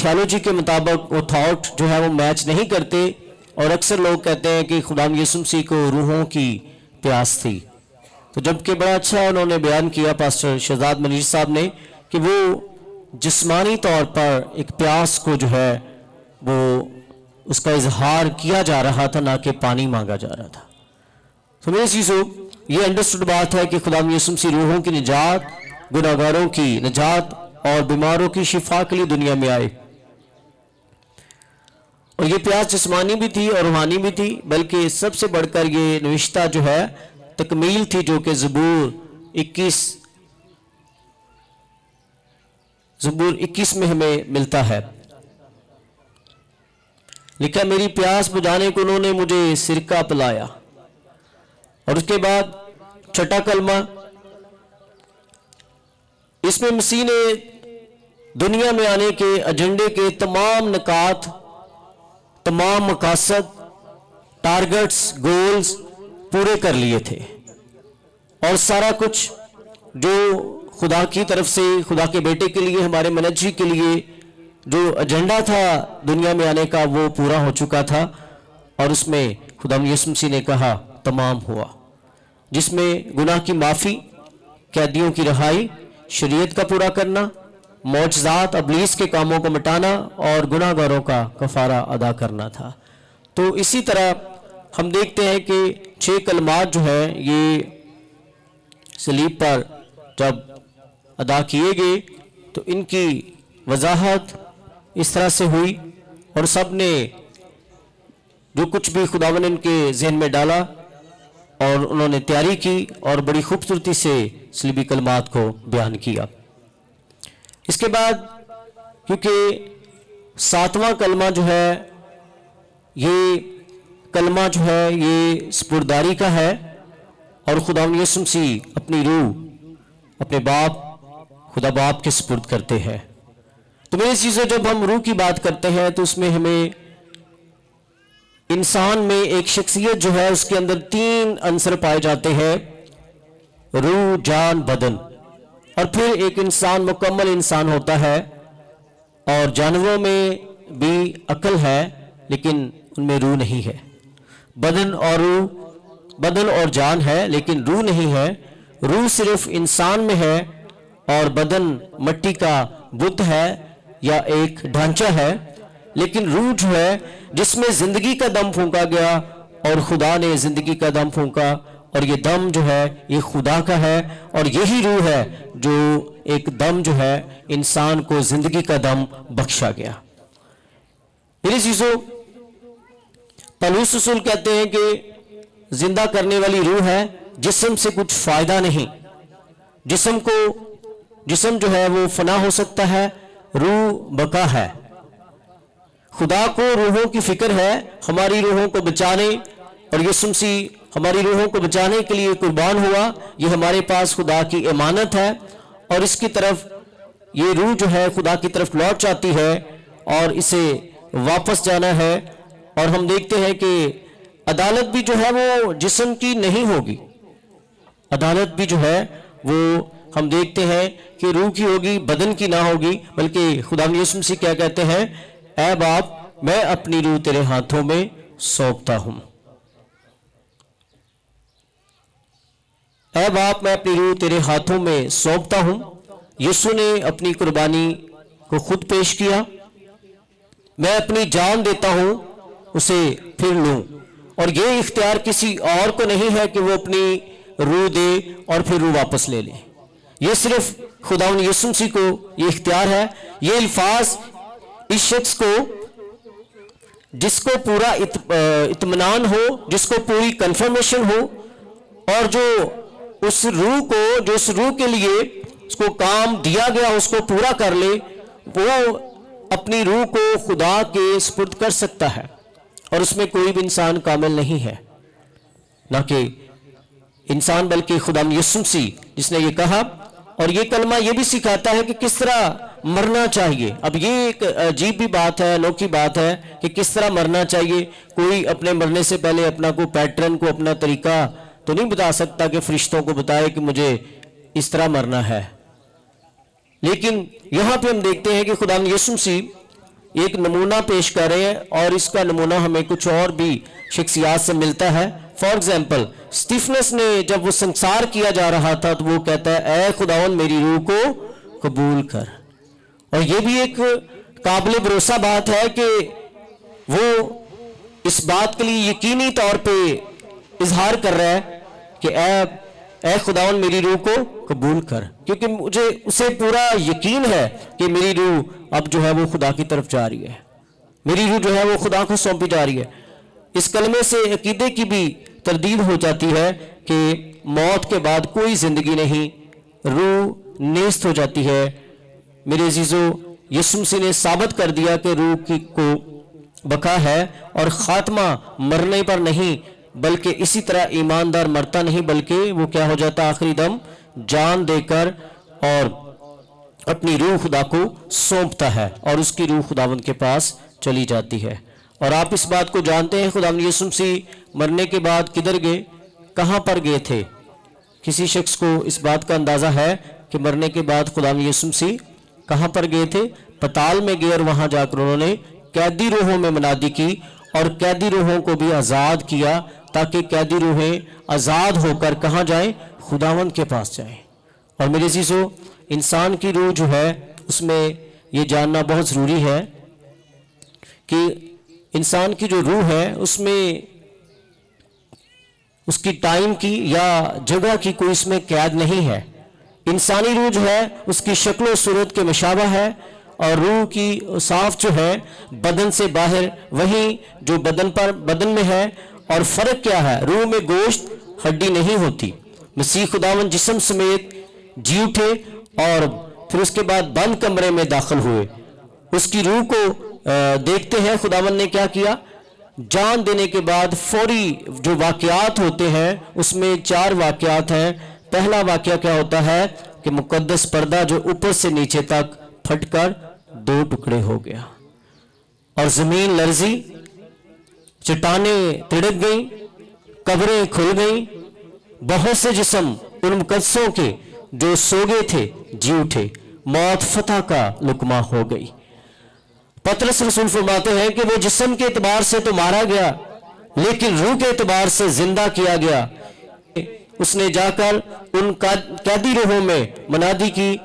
Theology کے مطابق وہ تھاٹ جو ہے وہ میچ نہیں کرتے، اور اکثر لوگ کہتے ہیں کہ خداوند یسوع مسیح کو روحوں کی پیاس تھی. تو جبکہ بڑا اچھا انہوں نے بیان کیا پاسٹر شہزاد منیر صاحب نے کہ وہ جسمانی طور پر ایک پیاس کو جو ہے وہ اس کا اظہار کیا جا رہا تھا، نہ کہ پانی مانگا جا رہا تھا. تو میرے چیزوں یہ انڈرسٹوڈ بات ہے کہ خداوند یسوع مسیح روحوں کی نجات، گناہگاروں کی نجات اور بیماروں کی شفا کے لیے دنیا میں آئے. اور یہ پیاس جسمانی بھی تھی اور روحانی بھی تھی، بلکہ سب سے بڑھ کر یہ نوشتہ جو ہے تکمیل تھی، جو کہ زبور 21 میں ہمیں ملتا ہے. لکھا میری پیاس بجھانے کو انہوں نے مجھے سرکہ پلایا. اور اس کے بعد چھٹا کلمہ، اس میں مسیح نے دنیا میں آنے کے ایجنڈے کے تمام نکات، تمام مقاصد، ٹارگٹس، گولز پورے کر لیے تھے. اور سارا کچھ جو خدا کی طرف سے خدا کے بیٹے کے لیے، ہمارے منجی کے لیے جو ایجنڈا تھا دنیا میں آنے کا، وہ پورا ہو چکا تھا. اور اس میں خداوند یسوع مسیح نے کہا تمام ہوا، جس میں گناہ کی معافی، قیدیوں کی رہائی، شریعت کا پورا کرنا، معجزات، ابلیس کے کاموں کو مٹانا اور گناہ گاروں کا کفارہ ادا کرنا تھا. تو اسی طرح ہم دیکھتے ہیں کہ 6 کلمات جو ہے یہ صلیب پر جب ادا کیے گئے تو ان کی وضاحت اس طرح سے ہوئی، اور سب نے جو کچھ بھی خداوند ان کے ذہن میں ڈالا اور انہوں نے تیاری کی اور بڑی خوبصورتی سے صلیبی کلمات کو بیان کیا. اس کے بعد کیونکہ 7واں کلمہ جو ہے یہ کلمہ جو ہے یہ سپرداری کا ہے، اور خداوند یسوع مسیح اپنی روح اپنے باپ خدا باپ کے سپرد کرتے ہیں. تو میری چیزیں جب ہم روح کی بات کرتے ہیں تو اس میں ہمیں انسان میں ایک شخصیت جو ہے اس کے اندر 3 عنصر پائے جاتے ہیں: روح، جان، بدن. اور پھر ایک انسان مکمل انسان ہوتا ہے. اور جانوروں میں بھی عقل ہے لیکن ان میں روح نہیں ہے. بدن اور جان ہے لیکن روح نہیں ہے. روح صرف انسان میں ہے اور بدن مٹی کا بت ہے یا ایک ڈھانچہ ہے. لیکن روح جو ہے جس میں زندگی کا دم پھونکا گیا، اور خدا نے زندگی کا دم پھونکا، اور یہ دم جو ہے یہ خدا کا ہے، اور یہی روح ہے جو ایک دم جو ہے انسان کو زندگی کا دم بخشا گیا. میری چیزوں پولس رسول کہتے ہیں کہ زندہ کرنے والی روح ہے، جسم سے کچھ فائدہ نہیں. جسم جو ہے وہ فنا ہو سکتا ہے، روح بقا ہے. خدا کو روحوں کی فکر ہے، ہماری روحوں کو بچانے، اور یسوع مسیح ہماری روحوں کو بچانے کے لیے قربان ہوا. یہ ہمارے پاس خدا کی امانت ہے، اور اس کی طرف یہ روح جو ہے خدا کی طرف لوٹ جاتی ہے اور اسے واپس جانا ہے. اور ہم دیکھتے ہیں کہ عدالت بھی جو ہے وہ جسم کی نہیں ہوگی. عدالت بھی جو ہے وہ ہم دیکھتے ہیں کہ روح کی ہوگی، بدن کی نہ ہوگی. بلکہ خداوند یسوع مسیح کیا کہتے ہیں؟ اے باپ میں اپنی روح تیرے ہاتھوں میں سونپتا ہوں. اے باپ میں اپنی روح تیرے ہاتھوں میں سونپتا ہوں. یسوع نے اپنی قربانی کو خود پیش کیا. میں اپنی جان دیتا ہوں اسے پھر لوں. اور یہ اختیار کسی اور کو نہیں ہے کہ وہ اپنی روح دے اور پھر روح واپس لے لے. یہ صرف خداوند یسوع مسیح کو یہ اختیار ہے. یہ الفاظ اس شخص کو جس کو پورا اطمینان ہو، جس کو پوری کنفرمیشن ہو، اور جو اس روح کے لیے اس کو کام دیا گیا اس کو پورا کر لے، وہ اپنی روح کو خدا کے سپرد کر سکتا ہے. اور اس میں کوئی بھی انسان کامل نہیں ہے، نہ کہ انسان بلکہ خداوند یسوع مسیح جس نے یہ کہا. اور یہ کلمہ یہ بھی سکھاتا ہے کہ کس طرح مرنا چاہیے. اب یہ ایک عجیب بھی بات ہے، انوکھی بات ہے کہ کس طرح مرنا چاہیے. کوئی اپنے مرنے سے پہلے اپنا کوئی پیٹرن کو، اپنا طریقہ تو نہیں بتا سکتا کہ فرشتوں کو بتائے کہ مجھے اس طرح مرنا ہے. لیکن یہاں پہ ہم دیکھتے ہیں کہ خداوند یسوع مسیح ایک نمونہ پیش کر رہے ہیں اور اس کا نمونہ ہمیں کچھ اور بھی شخصیات سے ملتا ہے. فار ایگزامپل اسٹیفنس نے جب وہ سنسار کیا جا رہا تھا تو وہ کہتا ہے اے خداوند میری روح کو قبول کر. اور یہ بھی ایک قابل بھروسہ بات ہے کہ وہ اس بات کے لیے یقینی طور پہ اظہار کر رہا ہے کہ اے خداوند میری روح کو قبول کر، کیونکہ مجھے اسے پورا یقین ہے کہ میری روح اب جو ہے وہ خدا کی طرف جا رہی ہے، میری روح جو ہے وہ خدا کو سونپی جا رہی ہے. اس کلمے سے عقیدے کی بھی تردید ہو جاتی ہے کہ موت کے بعد کوئی زندگی نہیں، روح نیست ہو جاتی ہے. میرے عزیزو، یسوع مسیح نے ثابت کر دیا کہ روح کو بقا ہے اور خاتمہ مرنے پر نہیں، بلکہ اسی طرح ایماندار مرتا نہیں بلکہ وہ کیا ہو جاتا آخری دم جان دے کر اور اپنی روح خدا کو سونپتا ہے اور اس کی روح خداوند کے پاس چلی جاتی ہے. اور آپ اس بات کو جانتے ہیں خداوند یسوع مسیح مرنے کے بعد کدھر گئے، کہاں پر گئے تھے؟ کسی شخص کو اس بات کا اندازہ ہے کہ مرنے کے بعد خداوند یسوع مسیح کہاں پر گئے تھے؟ پتال میں گئے اور وہاں جا کر انہوں نے قیدی روحوں میں منادی کی اور قیدی روحوں کو بھی آزاد کیا تاکہ قیدی روحیں آزاد ہو کر کہاں جائیں؟ خداوند کے پاس جائیں. اور میرے عزیزو، انسان کی روح جو ہے اس میں یہ جاننا بہت ضروری ہے کہ انسان کی جو روح ہے اس میں اس کی ٹائم کی یا جگہ کی کوئی اس میں قید نہیں ہے. انسانی روح جو ہے اس کی شکل و صورت کے مشابہ ہے اور روح کی صاف جو ہے بدن سے باہر وہی جو بدن میں ہے. اور فرق کیا ہے؟ روح میں گوشت ہڈی نہیں ہوتی. مسیح خداوند جسم سمیت جی اٹھے اور پھر اس کے بعد بند کمرے میں داخل ہوئے. اس کی روح کو دیکھتے ہیں خداوند نے کیا کیا. جان دینے کے بعد فوری جو واقعات ہوتے ہیں اس میں 4 واقعات ہیں. پہلا واقعہ کیا ہوتا ہے کہ مقدس پردہ جو اوپر سے نیچے تک پھٹ کر 2 ٹکڑے ہو گیا اور زمین لرزی، چٹانیں تڑپ گئیں، قبریں کھل گئیں، بہت سے جسم ان مقدسوں کے جو سو گئے تھے جی اٹھے، موت فتح کا لقمہ ہو گئی. پطرس رسول فرماتے ہیں کہ وہ جسم کے اعتبار سے تو مارا گیا لیکن روح کے اعتبار سے زندہ کیا گیا. اس نے جا کر ان قیدی روحوں میں منادی کی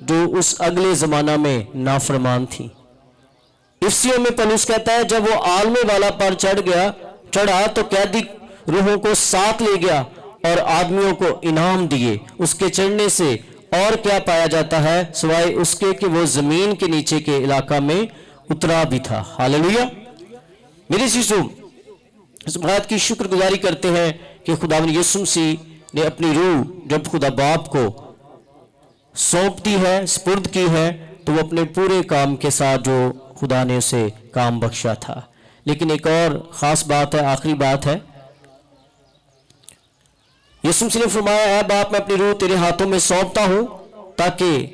جو اس اگلے زمانہ میں نافرمان تھی. افسیوں میں پولس کہتا ہے جب وہ عالم والا پر چڑھا تو قیدی روحوں کو ساتھ لے گیا اور آدمیوں کو انعام دیے. اس کے چڑھنے سے اور کیا پایا جاتا ہے سوائے اس کے کہ وہ زمین کے نیچے کے علاقہ میں اترا بھی تھا. ہاللیلویا. میرے عزیزو، اس بات کی شکر گزاری کرتے ہیں کہ خداوند یسوع مسیح نے اپنی روح جب خدا باپ کو سونپتی ہے، سپرد کی ہے، تو وہ اپنے پورے کام کے ساتھ جو خدا نے اسے کام بخشا تھا. لیکن ایک اور خاص بات ہے، آخری بات ہے. یسوع مسیح نے فرمایا اے باپ میں اپنی روح تیرے ہاتھوں میں سونپتا ہوں تاکہ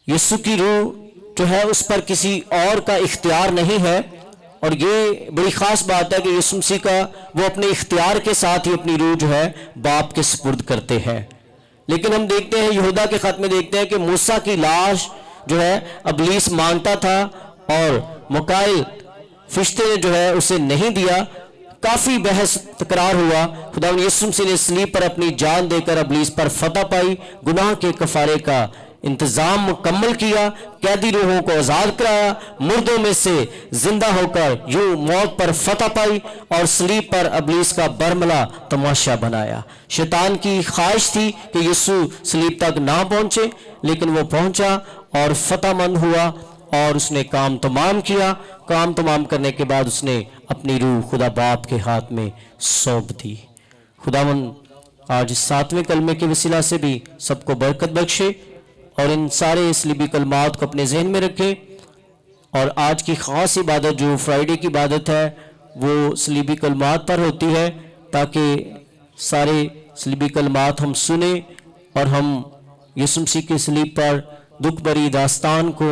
یسوع کی روح جو ہے اس پر کسی اور کا اختیار نہیں ہے. اور یہ بڑی خاص بات ہے کہ یسوع مسیح کا وہ اپنے اختیار کے ساتھ ہی اپنی روح جو ہے باپ کے سپرد کرتے ہیں. لیکن ہم دیکھتے ہیں یہودا کے خط میں دیکھتے ہیں کہ موسیٰ کی لاش جو ہے ابلیس مانگتا تھا اور مکائل فرشتے نے جو ہے اسے نہیں دیا. کافی بحث تکرار ہوا. خداوند یسوع مسیح نے صلیب پر اپنی جان دے کر ابلیس پر فتح پائی، گناہ کے کفارے کا انتظام مکمل کیا، قیدی روحوں کو آزاد کرایا، مردوں میں سے زندہ ہو کر یوں موت پر فتح پائی اور صلیب پر ابلیس کا برملا تماشا بنایا. شیطان کی خواہش تھی کہ یسوع صلیب تک نہ پہنچے لیکن وہ پہنچا اور فتح مند ہوا اور اس نے کام تمام کیا. کام تمام کرنے کے بعد اس نے اپنی روح خدا باپ کے ہاتھ میں سونپ دی. خداوند آج 7ویں کلمے کے وسیلہ سے بھی سب کو برکت بخشے اور ان سارے صلیبی کلمات کو اپنے ذہن میں رکھے. اور آج کی خاص عبادت جو فرائیڈے کی عبادت ہے وہ صلیبی کلمات پر ہوتی ہے تاکہ سارے صلیبی کلمات ہم سنیں اور ہم یسوع مسیح کے صلیب پر دکھ بری داستان کو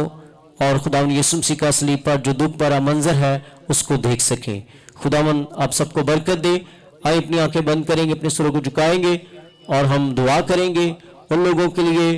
اور خداوند یسوع مسیح کا صلیب پر جو دکھ بھرا منظر ہے اس کو دیکھ سکیں. خداوند آپ سب کو برکت دے. آئے اپنی آنکھیں بند کریں گے، اپنے سروں کو جھکائیں گے اور ہم دعا کریں گے ان لوگوں کے لیے